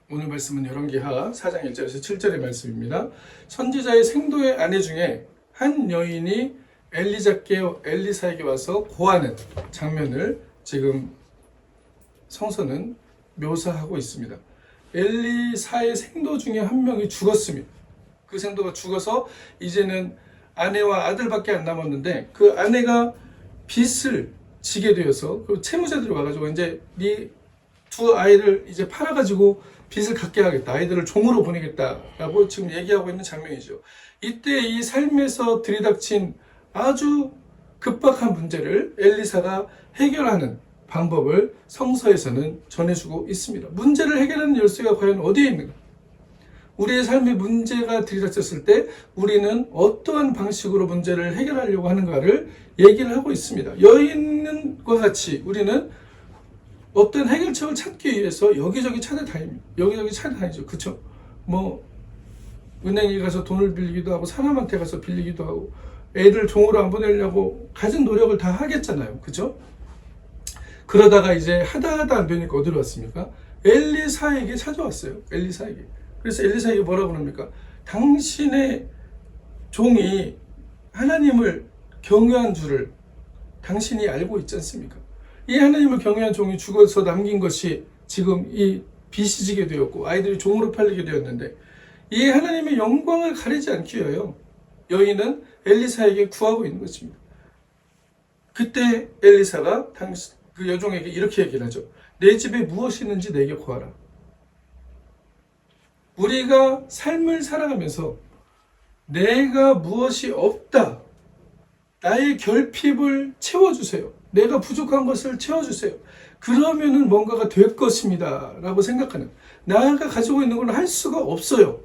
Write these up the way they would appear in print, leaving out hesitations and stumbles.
오늘 말씀은 열왕기하 4장 1절에서 7절의 말씀입니다. 선지자의 생도의 아내 중에 한 여인이 엘리사에게 와서 고하는 장면을 지금 성서는 묘사하고 있습니다. 엘리사의 생도 중에 한 명이 죽었습니다. 그 생도가 죽어서 이제는 아내와 아들밖에 안 남았는데 그 아내가 빚을 지게 되어서 그 채무자들이 와가지고 이제 네 두 아이를 이제 팔아가지고 빚을 갚게 하겠다. 아이들을 종으로 보내겠다라고 지금 얘기하고 있는 장면이죠. 이때 이 삶에서 들이닥친 아주 급박한 문제를 엘리사가 해결하는 방법을 성서에서는 전해주고 있습니다. 문제를 해결하는 열쇠가 과연 어디에 있는가? 우리의 삶에 문제가 들이닥쳤을 때 우리는 어떠한 방식으로 문제를 해결하려고 하는가를 얘기를 하고 있습니다. 여인과 같이 우리는 어떤 해결책을 찾기 위해서 여기저기 찾아다닙니다. 여기저기 찾아다니죠. 그쵸? 은행에 가서 돈을 빌리기도 하고 사람한테 가서 빌리기도 하고 애들 종으로 안 보내려고 가진 노력을 다 하겠잖아요. 그죠? 그러다가 이제 하다 안 되니까 어디로 왔습니까? 엘리사에게 찾아왔어요. 엘리사에게. 그래서 엘리사에게 뭐라고 그럽니까? 당신의 종이 하나님을 경외한 줄을 당신이 알고 있지 않습니까? 이 하나님을 경외한 종이 죽어서 남긴 것이 지금 이 빚이 지게 되었고 아이들이 종으로 팔리게 되었는데 이 하나님의 영광을 가리지 않기 위하여 여인은 엘리사에게 구하고 있는 것입니다. 그때 엘리사가 그 여종에게 이렇게 얘기를 하죠. 내 집에 무엇이 있는지 내게 구하라. 우리가 삶을 살아가면서 내가 무엇이 없다. 나의 결핍을 채워주세요. 내가 부족한 것을 채워주세요. 그러면은 뭔가가 될 것입니다. 라고 생각하는, 나가 가지고 있는 걸 할 수가 없어요.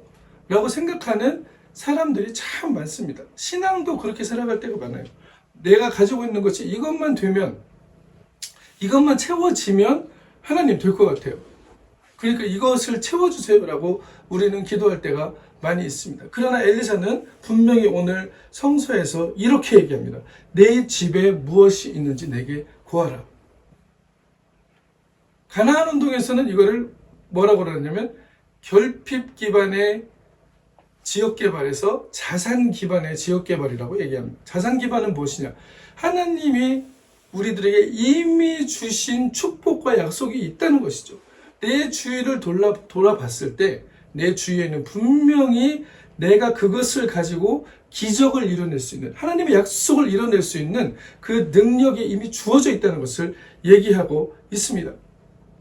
라고 생각하는 사람들이 참 많습니다. 신앙도 그렇게 살아갈 때가 많아요. 내가 가지고 있는 것이 이것만 되면, 이것만 채워지면 하나님 될 것 같아요. 그러니까 이것을 채워주세요. 라고 우리는 기도할 때가 많이 있습니다. 그러나 엘리사는 분명히 오늘 성서에서 이렇게 얘기합니다. 내 집에 무엇이 있는지 내게 구하라. 가나안 운동에서는 이거를 뭐라고 그러냐면 결핍 기반의 지역 개발에서 자산 기반의 지역 개발이라고 얘기합니다. 자산 기반은 무엇이냐? 하나님이 우리들에게 이미 주신 축복과 약속이 있다는 것이죠. 내 주위를 돌아봤을 때 내 주위에는 분명히 내가 그것을 가지고 기적을 이뤄낼 수 있는, 하나님의 약속을 이뤄낼 수 있는 그 능력이 이미 주어져 있다는 것을 얘기하고 있습니다.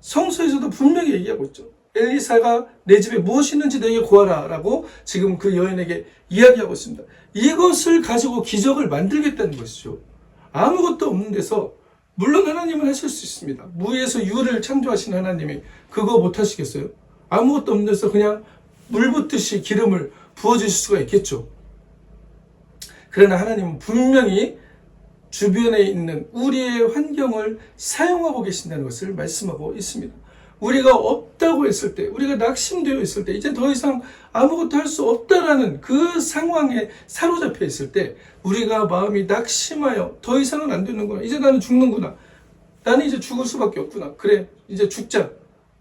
성서에서도 분명히 얘기하고 있죠. 엘리사가 내 집에 무엇이 있는지 내게 구하라 라고 지금 그 여인에게 이야기하고 있습니다. 이것을 가지고 기적을 만들겠다는 것이죠. 아무것도 없는 데서 물론 하나님은 하실 수 있습니다. 무에서 유를 창조하신 하나님이 그거 못 하시겠어요? 아무것도 없는 데서 그냥 물 붓듯이 기름을 부어주실 수가 있겠죠. 그러나 하나님은 분명히 주변에 있는 우리의 환경을 사용하고 계신다는 것을 말씀하고 있습니다. 우리가 없다고 했을 때, 우리가 낙심되어 있을 때, 이제 더 이상 아무것도 할 수 없다라는 그 상황에 사로잡혀 있을 때, 우리가 마음이 낙심하여 더 이상은 안 되는구나. 이제 나는 죽는구나. 나는 이제 죽을 수밖에 없구나. 그래, 이제 죽자.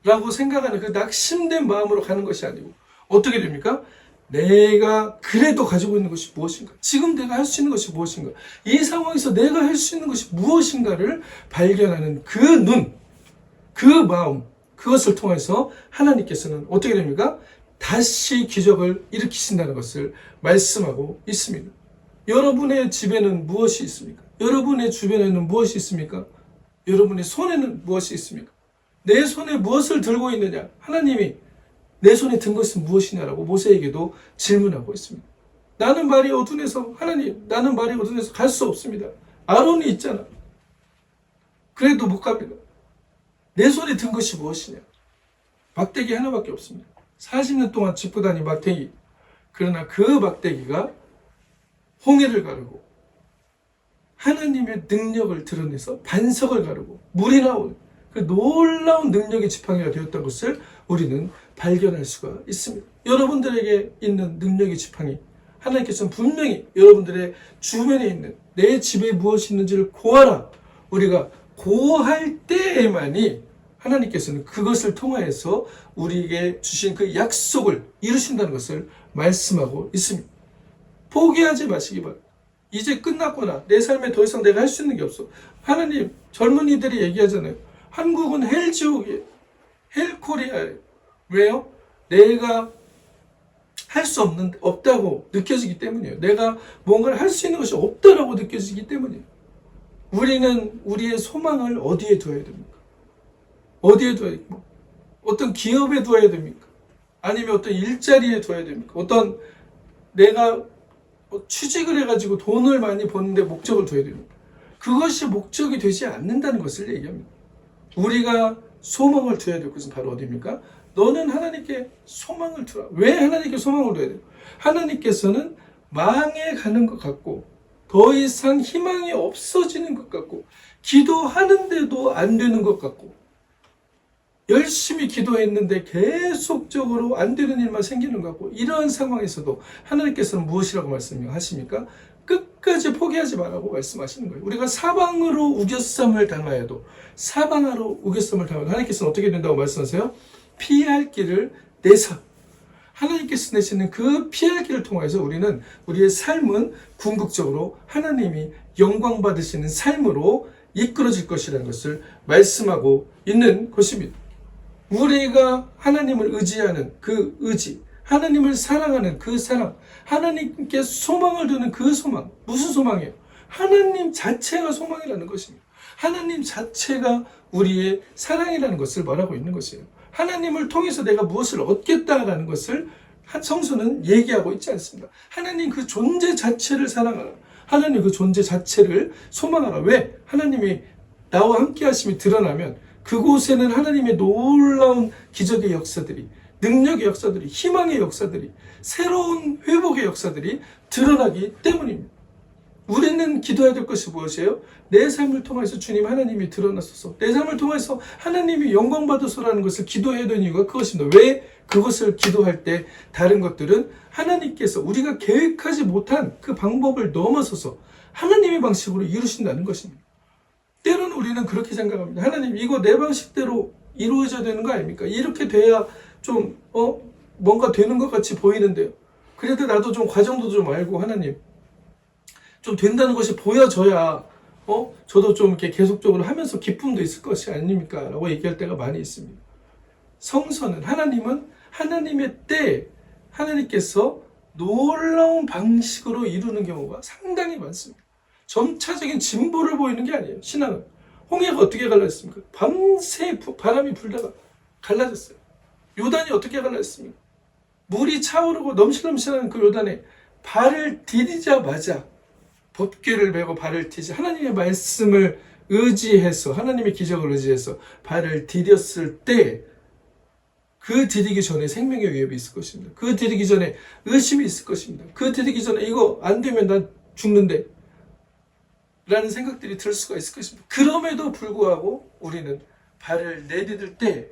라고 생각하는 그 낙심된 마음으로 가는 것이 아니고, 어떻게 됩니까? 내가 그래도 가지고 있는 것이 무엇인가? 지금 내가 할 수 있는 것이 무엇인가? 이 상황에서 내가 할 수 있는 것이 무엇인가를 발견하는 그 눈, 그 마음, 그것을 통해서 하나님께서는 어떻게 됩니까? 다시 기적을 일으키신다는 것을 말씀하고 있습니다. 여러분의 집에는 무엇이 있습니까? 여러분의 주변에는 무엇이 있습니까? 여러분의 손에는 무엇이 있습니까? 내 손에 무엇을 들고 있느냐? 하나님이 내 손에 든 것은 무엇이냐라고 모세에게도 질문하고 있습니다. 나는 말이 어둔해서, 하나님, 나는 말이 어둔해서 갈 수 없습니다. 아론이 있잖아. 그래도 못 갑니다. 내 손에 든 것이 무엇이냐? 막대기 하나밖에 없습니다. 40년 동안 짚고 다닌 막대기. 그러나 그 막대기가 홍해를 가르고 하나님의 능력을 드러내서 반석을 가르고 물이 나오는 그 놀라운 능력의 지팡이가 되었던 것을 우리는 발견할 수가 있습니다. 여러분들에게 있는 능력의 지팡이, 하나님께서는 분명히 여러분들의 주변에 있는 내 집에 무엇이 있는지를 고하라. 우리가 고할 때에만이 하나님께서는 그것을 통하여서 우리에게 주신 그 약속을 이루신다는 것을 말씀하고 있습니다. 포기하지 마시기 바랍니다. 이제 끝났구나. 내 삶에 더 이상 내가 할 수 있는 게 없어. 하나님, 젊은이들이 얘기하잖아요. 한국은 헬지옥이에요. 헬코리아예요. 왜요? 내가 할 수 없다고 느껴지기 때문이에요. 내가 뭔가를 할 수 있는 것이 없다라고 느껴지기 때문이에요. 우리는 우리의 소망을 어디에 두어야 됩니까? 어디에 두어야 됩니까? 어떤 기업에 두어야 됩니까? 아니면 어떤 일자리에 두어야 됩니까? 어떤 내가 취직을 해가지고 돈을 많이 버는데 목적을 두어야 됩니까? 그것이 목적이 되지 않는다는 것을 얘기합니다. 우리가 소망을 두어야 될 것은 바로 어디입니까? 너는 하나님께 소망을 두라. 왜 하나님께 소망을 둬야 돼요? 하나님께서는 망해 가는 것 같고 더 이상 희망이 없어지는 것 같고 기도하는데도 안 되는 것 같고 열심히 기도했는데 계속적으로 안 되는 일만 생기는 것 같고 이러한 상황에서도 하나님께서는 무엇이라고 말씀하십니까? 끝까지 포기하지 말라고 말씀하시는 거예요. 우리가 사방으로 우겨쌈을 당하여도 사방으로 우겨쌈을 당하여도 하나님께서는 어떻게 된다고 말씀하세요? 피할 길을 내사. 하나님께서 내시는 그 피할 길을 통해서 우리는 우리의 삶은 궁극적으로 하나님이 영광 받으시는 삶으로 이끌어질 것이라는 것을 말씀하고 있는 것입니다. 우리가 하나님을 의지하는 그 의지, 하나님을 사랑하는 그 사랑, 하나님께 소망을 두는 그 소망, 무슨 소망이에요? 하나님 자체가 소망이라는 것입니다. 하나님 자체가 우리의 사랑이라는 것을 말하고 있는 것이에요. 하나님을 통해서 내가 무엇을 얻겠다라는 것을 성서는 얘기하고 있지 않습니다. 하나님 그 존재 자체를 사랑하라. 하나님 그 존재 자체를 소망하라. 왜? 하나님이 나와 함께 하심이 드러나면 그곳에는 하나님의 놀라운 기적의 역사들이, 능력의 역사들이, 희망의 역사들이, 새로운 회복의 역사들이 드러나기 때문입니다. 우리는 기도해야 될 것이 무엇이에요? 내 삶을 통해서 주님 하나님이 드러나소서, 내 삶을 통해서 하나님이 영광 받으소라는 것을 기도해야 되는 이유가 그것입니다. 왜? 그것을 기도할 때 다른 것들은 하나님께서 우리가 계획하지 못한 그 방법을 넘어서서 하나님의 방식으로 이루신다는 것입니다. 때로는 우리는 그렇게 생각합니다. 하나님, 이거 내 방식대로 이루어져야 되는 거 아닙니까? 이렇게 돼야 좀 뭔가 되는 것 같이 보이는데요. 그래도 나도 좀 과정도 좀 알고 하나님 좀 된다는 것이 보여져야 저도 좀 이렇게 계속적으로 하면서 기쁨도 있을 것이 아닙니까? 라고 얘기할 때가 많이 있습니다. 성서는 하나님은 하나님의 때 하나님께서 놀라운 방식으로 이루는 경우가 상당히 많습니다. 점차적인 진보를 보이는 게 아니에요. 신앙은. 홍해가 어떻게 갈라졌습니까? 밤새 바람이 불다가 갈라졌어요. 요단이 어떻게 갈라졌습니까? 물이 차오르고 넘실넘실하는 그 요단에 발을 디디자마자 법궤를 메고 발을 디디 하나님의 말씀을 의지해서 하나님의 기적을 의지해서 발을 디뎠을 때 그 디디기 전에 생명의 위협이 있을 것입니다. 그 디디기 전에 의심이 있을 것입니다. 그 디디기 전에 이거 안 되면 난 죽는데 라는 생각들이 들 수가 있을 것입니다. 그럼에도 불구하고 우리는 발을 내디딜 때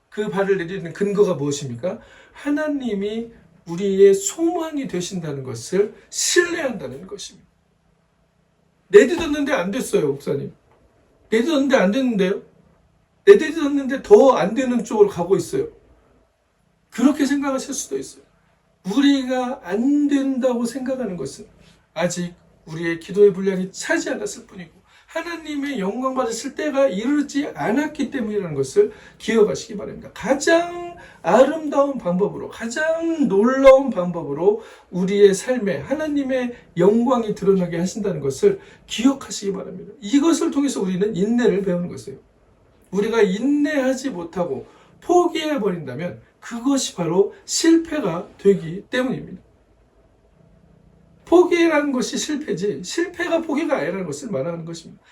그 발을 내디디는 근거가 무엇입니까? 하나님이 우리의 소망이 되신다는 것을 신뢰한다는 것입니다. 내디뎠는데 안 됐어요, 목사님. 내디뎠는데 안 됐는데요? 내디뎠는데 더 안 되는 쪽으로 가고 있어요. 그렇게 생각하실 수도 있어요. 우리가 안 된다고 생각하는 것은 아직 우리의 기도의 분량이 차지 않았을 뿐이고 하나님의 영광 받으실 때가 이르지 않았기 때문이라는 것을 기억하시기 바랍니다. 가장 아름다운 방법으로, 가장 놀라운 방법으로 우리의 삶에 하나님의 영광이 드러나게 하신다는 것을 기억하시기 바랍니다. 이것을 통해서 우리는 인내를 배우는 것이에요. 우리가 인내하지 못하고 포기해버린다면 그것이 바로 실패가 되기 때문입니다. 포기라는 것이 실패지 실패가 포기가 아니라는 것을 말하는 것입니다.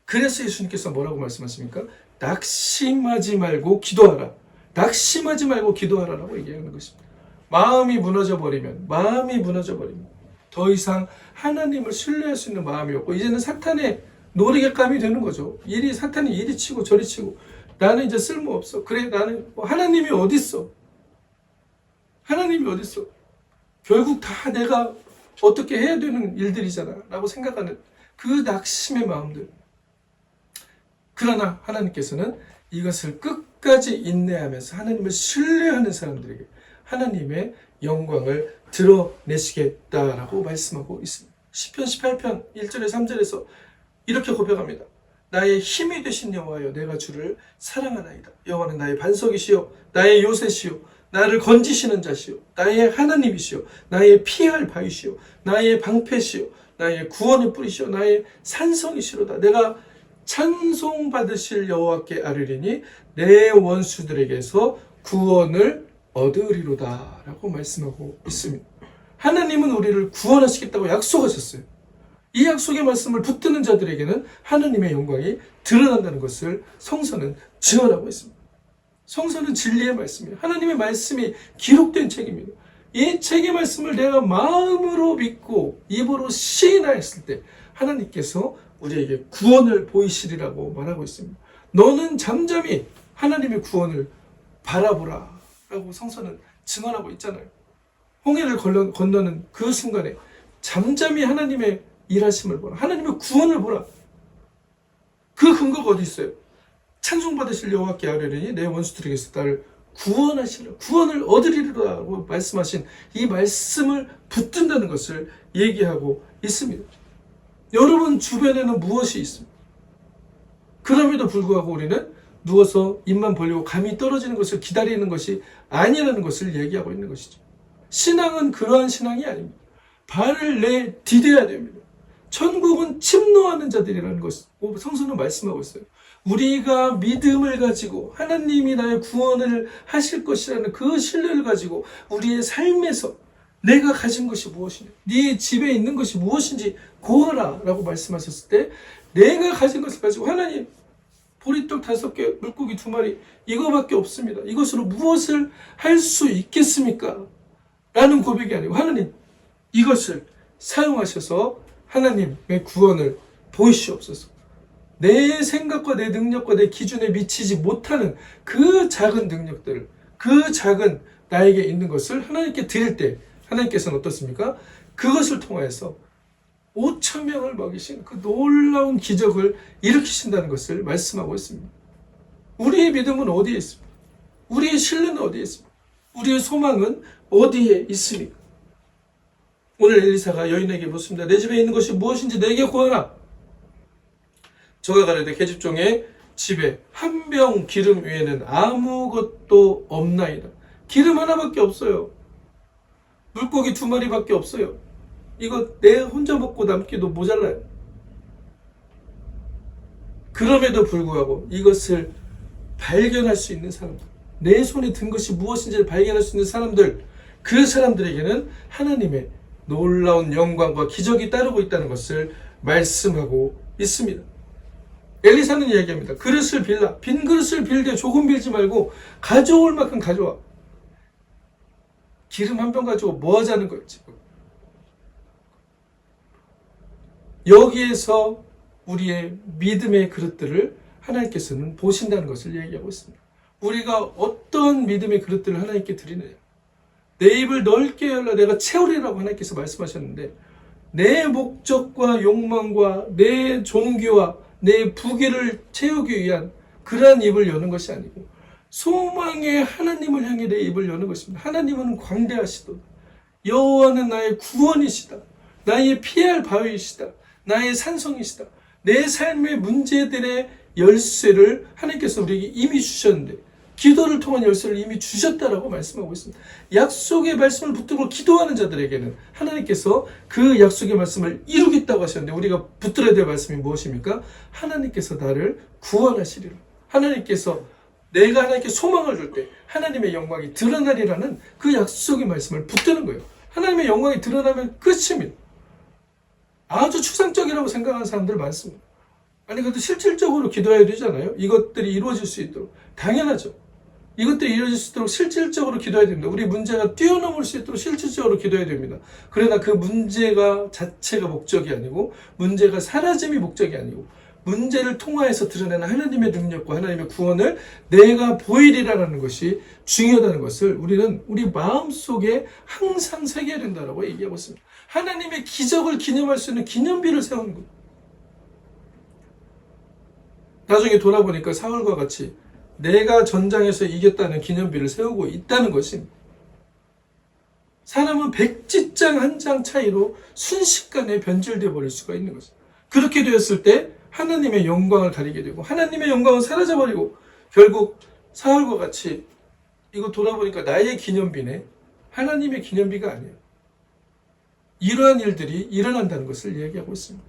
그래서 예수님께서 뭐라고 말씀하십니까? 낙심하지 말고 기도하라. 낙심하지 말고 기도하라라고 얘기하는 것입니다. 마음이 무너져 버리면 더 이상 하나님을 신뢰할 수 있는 마음이 없고 이제는 사탄의 노리개감이 되는 거죠. 사탄이 이리 치고 저리 치고 나는 이제 쓸모없어. 그래 나는 하나님이 어딨어? 하나님이 어딨어? 결국 다 내가 어떻게 해야 되는 일들이잖아 라고 생각하는 그 낙심의 마음들. 그러나 하나님께서는 이것을 끝까지 인내하면서 하나님을 신뢰하는 사람들에게 하나님의 영광을 드러내시겠다라고 말씀하고 있습니다. 시편 18편 1절에 3절에서 이렇게 고백합니다. 나의 힘이 되신 여호와여, 내가 주를 사랑하나이다. 여호와는 나의 반석이시요 나의 요새시요 나를 건지시는 자시요 나의 하나님이시요 나의 피할 바위시요 나의 방패시요 나의 구원의 뿌리시요 나의 산성이시로다. 내가 찬송받으실 여호와께 아뢰리니 내 원수들에게서 구원을 얻으리로다 라고 말씀하고 있습니다. 하나님은 우리를 구원하시겠다고 약속하셨어요. 이 약속의 말씀을 붙드는 자들에게는 하나님의 영광이 드러난다는 것을 성서는 증언하고 있습니다. 성서는 진리의 말씀이에요. 하나님의 말씀이 기록된 책입니다. 이 책의 말씀을 내가 마음으로 믿고 입으로 시인하였을 때 하나님께서 우리에게 구원을 보이시리라고 말하고 있습니다. 너는 잠잠히 하나님의 구원을 바라보라 라고 성서는 증언하고 있잖아요. 홍해를 건너는 그 순간에 잠잠히 하나님의 일하심을 보라. 하나님의 구원을 보라. 그 근거가 어디 있어요? 찬송받으실 여호와께 아뢰리니 내 원수들에게서 나를 구원하시라. 구원을 얻으리라고 말씀하신 이 말씀을 붙든다는 것을 얘기하고 있습니다. 여러분 주변에는 무엇이 있습니까? 그럼에도 불구하고 우리는 누워서 입만 벌리고 감이 떨어지는 것을 기다리는 것이 아니라는 것을 얘기하고 있는 것이죠. 신앙은 그러한 신앙이 아닙니다. 발을 내디뎌야 됩니다. 천국은 침노하는 자들이라는 것을 성서는 말씀하고 있어요. 우리가 믿음을 가지고 하나님이 나의 구원을 하실 것이라는 그 신뢰를 가지고 우리의 삶에서 내가 가진 것이 무엇이냐, 네 집에 있는 것이 무엇인지 고하라 라고 말씀하셨을 때 내가 가진 것을 가지고 하나님 보리떡 5개, 물고기 2마리 이거밖에 없습니다. 이것으로 무엇을 할 수 있겠습니까? 라는 고백이 아니고 하나님 이것을 사용하셔서 하나님의 구원을 보이시옵소서. 내 생각과 내 능력과 내 기준에 미치지 못하는 그 작은 능력들을, 그 작은 나에게 있는 것을 하나님께 드릴 때 하나님께서는 어떻습니까? 그것을 통하여서 5,000명을 먹이신 그 놀라운 기적을 일으키신다는 것을 말씀하고 있습니다. 우리의 믿음은 어디에 있습니까? 우리의 신뢰는 어디에 있습니까? 우리의 소망은 어디에 있습니까? 오늘 엘리사가 여인에게 묻습니다. 내 집에 있는 것이 무엇인지 내게 구하라. 저가 가려되 계집종의 집에 한 병 기름 위에는 아무것도 없나이다. 기름 하나밖에 없어요. 물고기 2마리밖에 없어요. 이거 내 혼자 먹고 남기도 모자라요. 그럼에도 불구하고 이것을 발견할 수 있는 사람들, 내 손에 든 것이 무엇인지를 발견할 수 있는 사람들, 그 사람들에게는 하나님의 놀라운 영광과 기적이 따르고 있다는 것을 말씀하고 있습니다. 엘리사는 이야기합니다. 그릇을 빌라. 빈 그릇을 빌되 조금 빌지 말고 가져올 만큼 가져와. 기름 한 병 가지고 뭐 하자는 거예요, 지금. 여기에서 우리의 믿음의 그릇들을 하나님께서는 보신다는 것을 얘기하고 있습니다. 우리가 어떤 믿음의 그릇들을 하나님께 드리느냐. 내 입을 넓게 열라 내가 채우리라고 하나님께서 말씀하셨는데 내 목적과 욕망과 내 종교와 내 부귀를 채우기 위한 그러한 입을 여는 것이 아니고 소망의 하나님을 향해 내 입을 여는 것입니다. 하나님은 광대하시도다. 여호와는 나의 구원이시다. 나의 피할 바위이시다. 나의 산성이시다. 내 삶의 문제들의 열쇠를 하나님께서 우리에게 이미 주셨는데 기도를 통한 열쇠를 이미 주셨다라고 말씀하고 있습니다. 약속의 말씀을 붙들고 기도하는 자들에게는 하나님께서 그 약속의 말씀을 이루겠다고 하셨는데 우리가 붙들어야 될 말씀이 무엇입니까? 하나님께서 나를 구원하시리라. 하나님께서 내가 하나님께 소망을 줄 때 하나님의 영광이 드러나리라는 그 약속의 말씀을 붙드는 거예요. 하나님의 영광이 드러나면 끝입니다. 아주 추상적이라고 생각하는 사람들 많습니다. 아니 그래도 실질적으로 기도해야 되잖아요. 이것들이 이루어질 수 있도록. 당연하죠. 이것들이 이루어질 수 있도록 실질적으로 기도해야 됩니다. 우리 문제가 뛰어넘을 수 있도록 실질적으로 기도해야 됩니다. 그러나 그 문제가 자체가 목적이 아니고 문제가 사라짐이 목적이 아니고 문제를 통하여서 드러내는 하나님의 능력과 하나님의 구원을 내가 보이리라는 것이 중요하다는 것을 우리는 우리 마음속에 항상 새겨야 된다고 얘기하고 있습니다. 하나님의 기적을 기념할 수 있는 기념비를 세우는 것. 나중에 돌아보니까 사울과 같이 내가 전장에서 이겼다는 기념비를 세우고 있다는 것입니다. 사람은 백지장 한 장 차이로 순식간에 변질되어 버릴 수가 있는 것입니다. 그렇게 되었을 때 하나님의 영광을 가리게 되고 하나님의 영광은 사라져버리고 결국 사울과 같이 이거 돌아보니까 나의 기념비네, 하나님의 기념비가 아니에요. 이러한 일들이 일어난다는 것을 이야기하고 있습니다.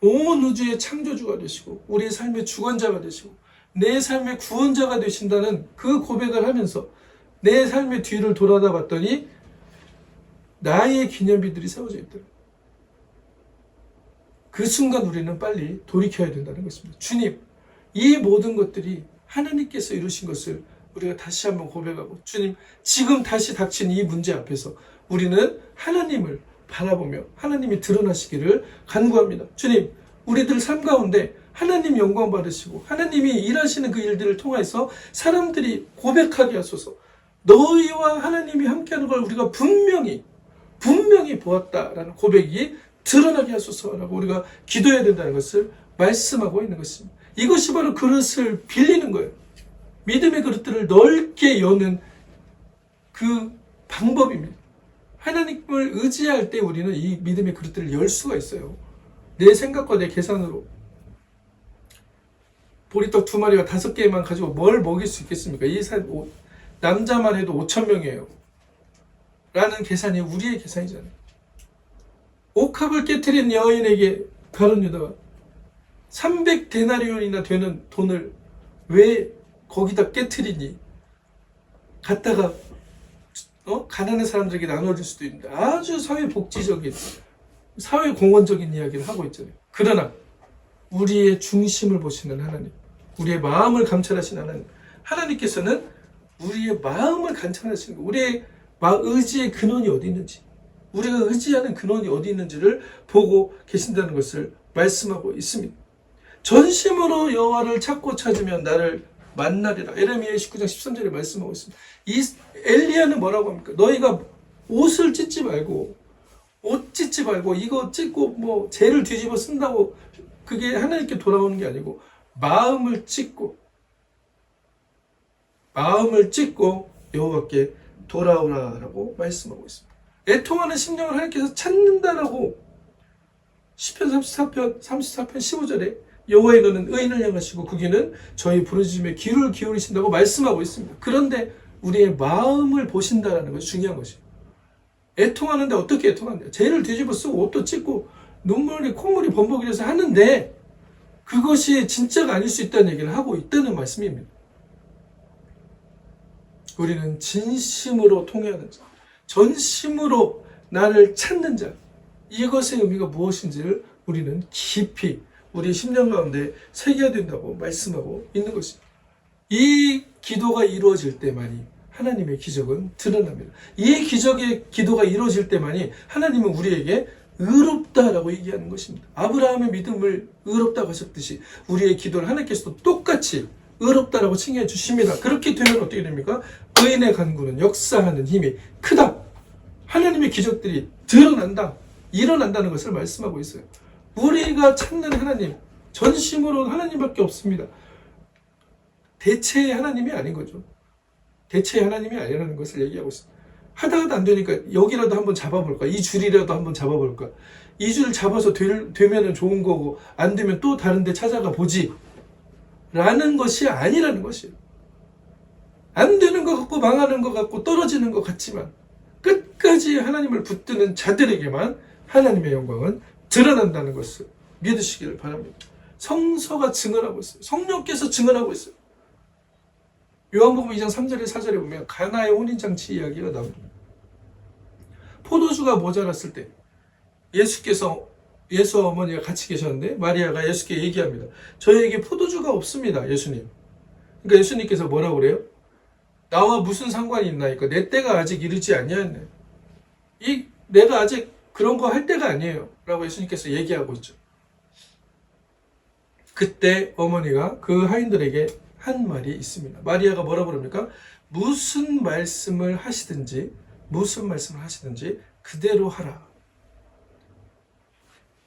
온 우주의 창조주가 되시고 우리의 삶의 주관자가 되시고 내 삶의 구원자가 되신다는 그 고백을 하면서 내 삶의 뒤를 돌아다 봤더니 나의 기념비들이 세워져 있더라고요. 그 순간 우리는 빨리 돌이켜야 된다는 것입니다. 주님, 이 모든 것들이 하나님께서 이루신 것을 우리가 다시 한번 고백하고, 주님, 지금 다시 닥친 이 문제 앞에서 우리는 하나님을 바라보며 하나님이 드러나시기를 간구합니다. 주님, 우리들 삶 가운데 하나님 영광 받으시고 하나님이 일하시는 그 일들을 통해서 사람들이 고백하게 하소서. 너희와 하나님이 함께하는 걸 우리가 분명히 보았다라는 고백이 드러나게 하소서라고 우리가 기도해야 된다는 것을 말씀하고 있는 것입니다. 이것이 바로 그릇을 빌리는 거예요. 믿음의 그릇들을 넓게 여는 그 방법입니다. 하나님을 의지할 때 우리는 이 믿음의 그릇들을 열 수가 있어요. 내 생각과 내 계산으로 보리떡 2마리와 5개만 가지고 뭘 먹일 수 있겠습니까? 남자만 해도 5,000명이에요. 라는 계산이 우리의 계산이잖아요. 옥합을 깨트린 여인에게 가룟 유다가 300데나리온이나 되는 돈을 왜 거기다 깨트리니? 갖다가 가난한 사람들에게 나눠줄 수도 있는데 아주 사회복지적인, 사회공헌적인 이야기를 하고 있잖아요. 그러나 우리의 중심을 보시는 하나님, 우리의 마음을 감찰하시는 하나님, 하나님께서는 우리의 마음을 감찰하시는 거예요. 우리의 의지의 근원이 어디 있는지, 우리가 의지하는 근원이 어디 있는지를 보고 계신다는 것을 말씀하고 있습니다. 전심으로 여호와를 찾고 찾으면 나를 만나리라. 에레미야 19장 13절에 말씀하고 있습니다. 이 엘리야는 뭐라고 합니까? 너희가 옷을 찢지 말고, 옷 찢지 말고, 이거 찢고 뭐 재를 뒤집어 쓴다고 그게 하나님께 돌아오는 게 아니고 마음을 찢고 여호와께 돌아오라라고 말씀하고 있습니다. 애통하는 심령을 하나님께서 찾는다라고 시편 34편 15절에 여호와의 눈은 의인을 향하시고 그 귀는 저희 부르짖음에 귀를 기울이신다고 말씀하고 있습니다. 그런데 우리의 마음을 보신다라는 것이 중요한 것이에요. 애통하는데 어떻게 애통하는데? 죄를 뒤집어 쓰고 옷도 찢고 눈물이 콧물이 범벅이라서 하는데 그것이 진짜가 아닐 수 있다는 얘기를 하고 있다는 말씀입니다. 우리는 진심으로 통회하는 자, 전심으로 나를 찾는 자, 이것의 의미가 무엇인지를 우리는 깊이 우리 심령 가운데 새겨야 된다고 말씀하고 있는 것입니다. 이 기도가 이루어질 때만이 하나님의 기적은 드러납니다. 이 기도가 이루어질 때만이 하나님은 우리에게 의롭다라고 얘기하는 것입니다. 아브라함의 믿음을 의롭다고 하셨듯이 우리의 기도를 하나님께서도 똑같이 의롭다라고 칭해 주십니다. 그렇게 되면 어떻게 됩니까? 의인의 간구는 역사하는 힘이 크다. 하나님의 기적들이 일어난다는 것을 말씀하고 있어요. 우리가 찾는 하나님, 전심으로 하나님밖에 없습니다. 대체의 하나님이 아닌 거죠. 대체의 하나님이 아니라는 것을 얘기하고 있습니다. 하다가도 안 되니까 여기라도 한번 잡아볼까? 이 줄이라도 한번 잡아볼까? 이 줄 잡아서 되면 좋은 거고 안 되면 또 다른 데 찾아가 보지 라는 것이 아니라는 것이에요. 안 되는 것 같고 망하는 것 같고 떨어지는 것 같지만 끝까지 하나님을 붙드는 자들에게만 하나님의 영광은 드러난다는 것을 믿으시기를 바랍니다. 성서가 증언하고 있어요. 성령께서 증언하고 있어요. 요한복음 2장 3절에 4절에 보면 가나의 혼인잔치 이야기가 나옵니다. 포도주가 모자랐을 때 예수 어머니가 같이 계셨는데 마리아가 예수께 얘기합니다. 저희에게 포도주가 없습니다, 예수님. 그러니까 예수님께서 뭐라고 그래요? 나와 무슨 상관이 있나이까? 내 때가 아직 이르지 아니하네. 내가 아직 그런 거 할 때가 아니에요 라고 예수님께서 얘기하고 있죠. 그때 어머니가 그 하인들에게 한 말이 있습니다. 마리아가 뭐라고 그럽니까? 무슨 말씀을 하시든지 그대로 하라.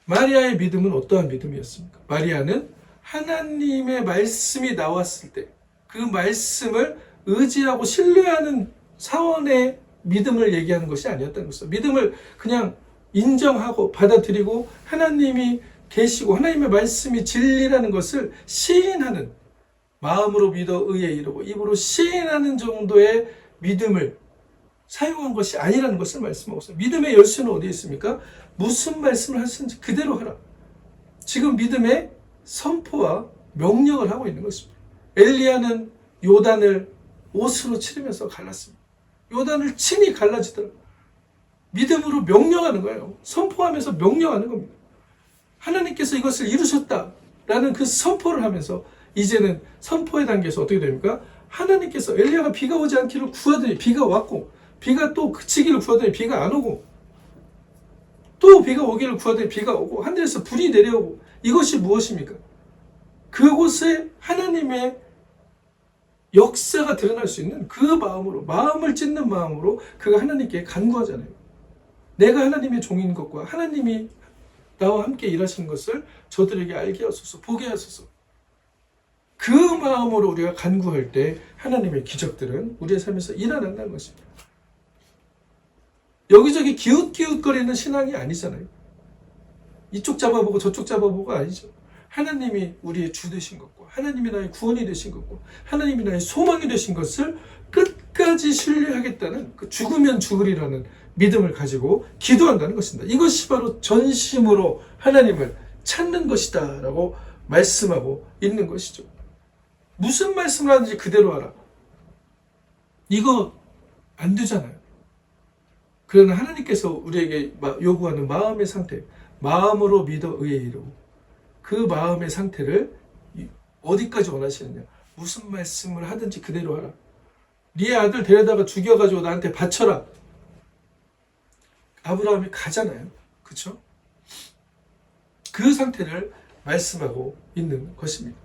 마리아의 믿음은 어떠한 믿음이었습니까? 마리아는 하나님의 말씀이 나왔을 때 그 말씀을 의지하고 신뢰하는 사원의 믿음을 얘기하는 것이 아니었다는 것이죠. 믿음을 그냥 인정하고 받아들이고 하나님이 계시고 하나님의 말씀이 진리라는 것을 시인하는, 마음으로 믿어 의에 이르고 입으로 시인하는 정도의 믿음을 사용한 것이 아니라는 것을 말씀하고 있어요. 믿음의 열쇠는 어디에 있습니까? 무슨 말씀을 하시는지 그대로 하라. 지금 믿음의 선포와 명령을 하고 있는 것입니다. 엘리야는 요단을 옷으로 치르면서 갈랐습니다. 요단을 친히 갈라지더라고요. 믿음으로 명령하는 거예요. 선포하면서 명령하는 겁니다. 하나님께서 이것을 이루셨다라는 그 선포를 하면서 이제는 선포의 단계에서 어떻게 됩니까? 하나님께서 엘리야가 비가 오지 않기를 구하더니 비가 왔고, 비가 또 그치기를 구하더니 비가 안 오고, 또 비가 오기를 구하더니 비가 오고, 하늘에서 불이 내려오고, 이것이 무엇입니까? 그곳에 하나님의 역사가 드러날 수 있는 그 마음으로, 마음을 찢는 마음으로 그가 하나님께 간구하잖아요. 내가 하나님의 종인 것과 하나님이 나와 함께 일하시는 것을 저들에게 알게 하소서, 보게 하소서. 그 마음으로 우리가 간구할 때 하나님의 기적들은 우리의 삶에서 일어난다는 것입니다. 여기저기 기웃기웃거리는 신앙이 아니잖아요. 이쪽 잡아보고 저쪽 잡아보고 아니죠. 하나님이 우리의 주 되신 것과 하나님이 나의 구원이 되신 것과 하나님이 나의 소망이 되신 것을 끝까지 신뢰하겠다는 그 죽으면 죽으리라는 믿음을 가지고 기도한다는 것입니다. 이것이 바로 전심으로 하나님을 찾는 것이다 라고 말씀하고 있는 것이죠. 무슨 말씀을 하는지 그대로 하라. 이거 안 되잖아요. 그러나 하나님께서 우리에게 요구하는 마음의 상태, 마음으로 믿어 의에 이르고, 그 마음의 상태를 어디까지 원하시느냐. 무슨 말씀을 하든지 그대로 하라. 네 아들 데려다가 죽여가지고 나한테 바쳐라. 아브라함이 가잖아요. 그렇죠? 그 상태를 말씀하고 있는 것입니다.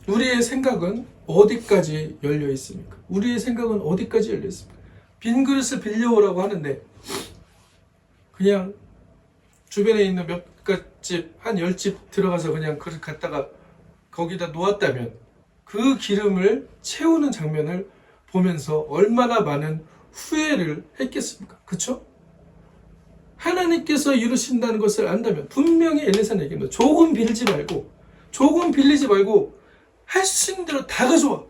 우리의 생각은 어디까지 열려 있습니까? 우리의 생각은 어디까지 열려 있습니까? 빈 그릇을 빌려오라고 하는데 그냥 주변에 있는 몇 집, 한 10집 들어가서 그냥 그릇 갖다가 거기다 놓았다면 그 기름을 채우는 장면을 보면서 얼마나 많은 후회를 했겠습니까? 그렇죠? 하나님께서 이루신다는 것을 안다면 분명히 엘리사는 얘기합니다. 조금 빌리지 말고 할 수 있는 대로 다 가져와.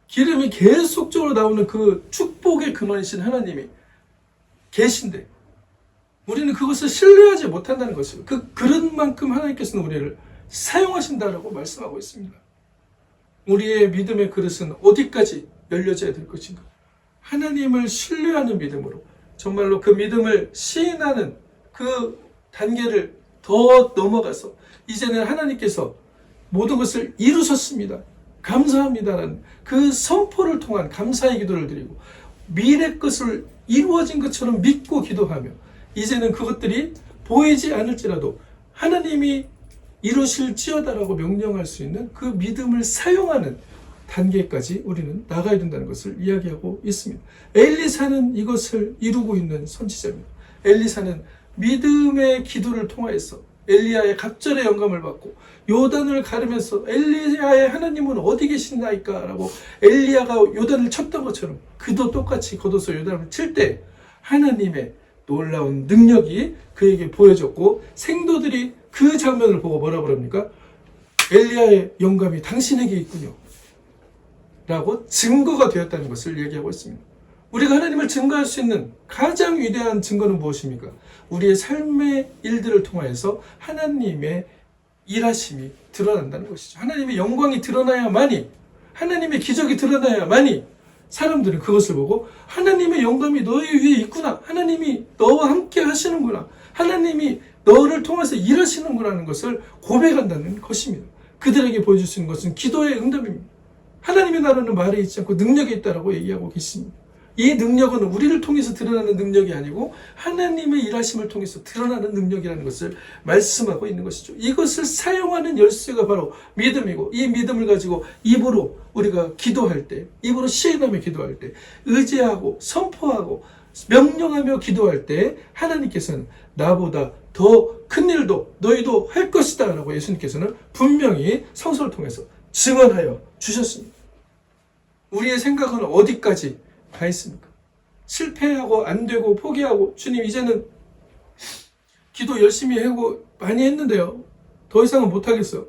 기름이 계속적으로 나오는 그 축복의 근원이신 하나님이 계신데 우리는 그것을 신뢰하지 못한다는 것이에요. 그 그릇만큼 하나님께서는 우리를 사용하신다라고 말씀하고 있습니다. 우리의 믿음의 그릇은 어디까지 열려져야 될 것인가? 하나님을 신뢰하는 믿음으로 정말로 그 믿음을 시인하는 그 단계를 더 넘어가서 이제는 하나님께서 모든 것을 이루셨습니다. 감사합니다라는 그 선포를 통한 감사의 기도를 드리고 미래 것을 이루어진 것처럼 믿고 기도하며 이제는 그것들이 보이지 않을지라도 하나님이 이루실지어다라고 명령할 수 있는 그 믿음을 사용하는 단계까지 우리는 나가야 된다는 것을 이야기하고 있습니다. 엘리사는 이것을 이루고 있는 선지자입니다. 엘리사는 믿음의 기도를 통하여서 엘리야의 갑절의 영감을 받고 요단을 가르면서 엘리야의 하나님은 어디 계시나이까 라고 엘리야가 요단을 쳤던 것처럼 그도 똑같이 걷어서 요단을 칠 때 하나님의 놀라운 능력이 그에게 보여졌고 생도들이 그 장면을 보고 뭐라고 그럽니까? 엘리야의 영감이 당신에게 있군요 라고 증거가 되었다는 것을 얘기하고 있습니다. 우리가 하나님을 증거할 수 있는 가장 위대한 증거는 무엇입니까? 우리의 삶의 일들을 통하여서 하나님의 일하심이 드러난다는 것이죠. 하나님의 영광이 드러나야만이, 하나님의 기적이 드러나야만이 사람들은 그것을 보고 하나님의 영감이 너희 위에 있구나, 하나님이 너와 함께 하시는구나, 하나님이 너를 통해서 일하시는구나 하는 것을 고백한다는 것입니다. 그들에게 보여줄 수 있는 것은 기도의 응답입니다. 하나님의 나라는 말에 있지 않고 능력에 있다라고 얘기하고 계십니다. 이 능력은 우리를 통해서 드러나는 능력이 아니고 하나님의 일하심을 통해서 드러나는 능력이라는 것을 말씀하고 있는 것이죠. 이것을 사용하는 열쇠가 바로 믿음이고 이 믿음을 가지고 입으로 우리가 기도할 때, 입으로 시인하며 기도할 때, 의지하고 선포하고 명령하며 기도할 때 하나님께서는 나보다 더 더 큰 일도 너희도 할 것이다 라고 예수님께서는 분명히 성서를 통해서 증언하여 주셨습니다. 우리의 생각은 어디까지 가 있습니까? 실패하고 안 되고 포기하고 주님 이제는 기도 열심히 하고 많이 했는데요. 더 이상은 못하겠어요.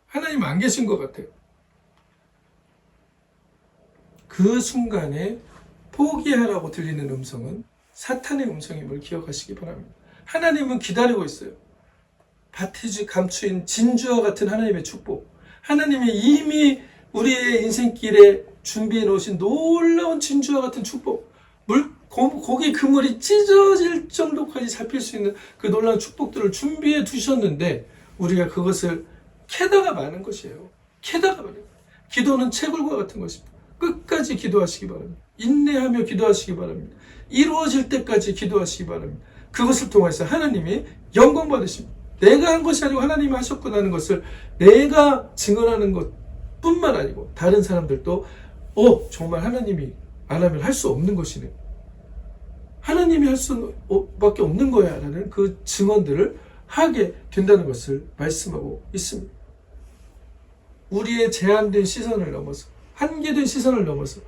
하나님 안 계신 것 같아요. 그 순간에 포기하라고 들리는 음성은 사탄의 음성임을 기억하시기 바랍니다. 하나님은 기다리고 있어요. 밭이 감추인 진주와 같은 하나님의 축복. 하나님이 이미 우리의 인생길에 준비해 놓으신 놀라운 진주와 같은 축복. 고기 그물이 찢어질 정도까지 잡힐 수 있는 그 놀라운 축복들을 준비해 두셨는데 우리가 그것을 캐다가 마는 것이에요. 캐다가 마는 거예요. 기도는 채굴과 같은 것입니다. 끝까지 기도하시기 바랍니다. 인내하며 기도하시기 바랍니다. 이루어질 때까지 기도하시기 바랍니다. 그것을 통해서 하나님이 영광 받으십니다. 내가 한 것이 아니고 하나님이 하셨구나 하는 것을 내가 증언하는 것뿐만 아니고 다른 사람들도 정말 하나님이 안 하면 할 수 없는 것이네. 하나님이 할 수밖에 없는 거야 라는 그 증언들을 하게 된다는 것을 말씀하고 있습니다. 우리의 제한된 시선을 넘어서 한계된 시선을 넘어서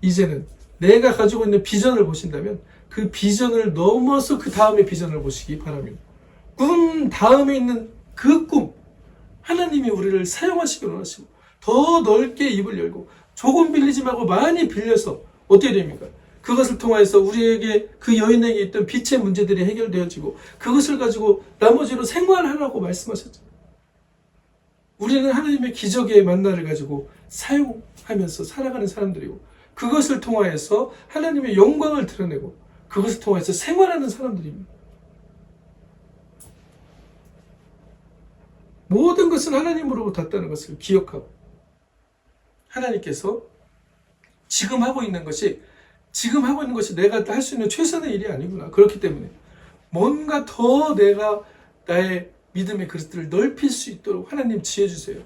이제는 내가 가지고 있는 비전을 보신다면 그 비전을 넘어서 그 다음의 비전을 보시기 바랍니다. 꿈 다음에 있는 그 꿈 하나님이 우리를 사용하시기로 원하시고 더 넓게 입을 열고 조금 빌리지 말고 많이 빌려서 어떻게 됩니까? 그것을 통해서 우리에게 그 여인에게 있던 빛의 문제들이 해결되어지고 그것을 가지고 나머지로 생활하라고 말씀하셨죠. 우리는 하나님의 기적의 만나를 가지고 사용하면서 살아가는 사람들이고 그것을 통하여서 하나님의 영광을 드러내고 그것을 통해서 생활하는 사람들입니다. 모든 것은 하나님으로부터 왔다는 것을 기억하고 하나님께서 지금 하고 있는 것이 내가 할 수 있는 최선의 일이 아니구나. 그렇기 때문에 뭔가 더 내가 나의 믿음의 그릇들을 넓힐 수 있도록 하나님 지혜 주세요.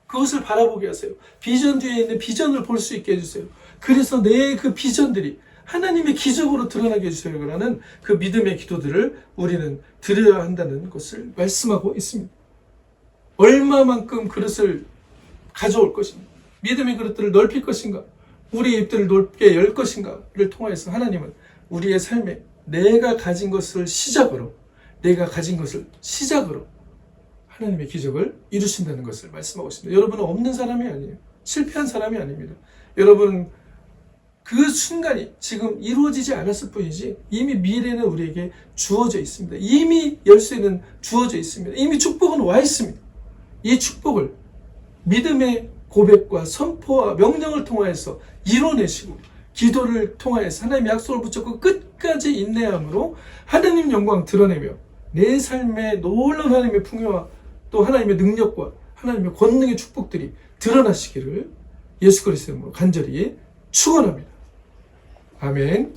그것을 바라보게 하세요. 비전 뒤에 있는 비전을 볼 수 있게 해주세요. 그래서 내 그 비전들이 하나님의 기적으로 드러나게 해주세요. 라는 그 믿음의 기도들을 우리는 드려야 한다는 것을 말씀하고 있습니다. 얼마만큼 그릇을 가져올 것인가? 믿음의 그릇들을 넓힐 것인가? 우리의 입들을 넓게 열 것인가를 통해서 하나님은 우리의 삶에 내가 가진 것을 시작으로 하나님의 기적을 이루신다는 것을 말씀하고 있습니다. 여러분은 없는 사람이 아니에요. 실패한 사람이 아닙니다. 여러분은 그 순간이 지금 이루어지지 않았을 뿐이지 이미 미래는 우리에게 주어져 있습니다. 이미 열쇠는 주어져 있습니다. 이미 축복은 와 있습니다. 이 축복을 믿음의 고백과 선포와 명령을 통하여서 이뤄내시고 기도를 통하여서 하나님의 약속을 붙잡고 끝까지 인내함으로 하나님 영광 드러내며 내 삶의 놀라운 하나님의 풍요와 또 하나님의 능력과 하나님의 권능의 축복들이 드러나시기를 예수 그리스도의 이름으로 간절히 축원합니다. 아멘.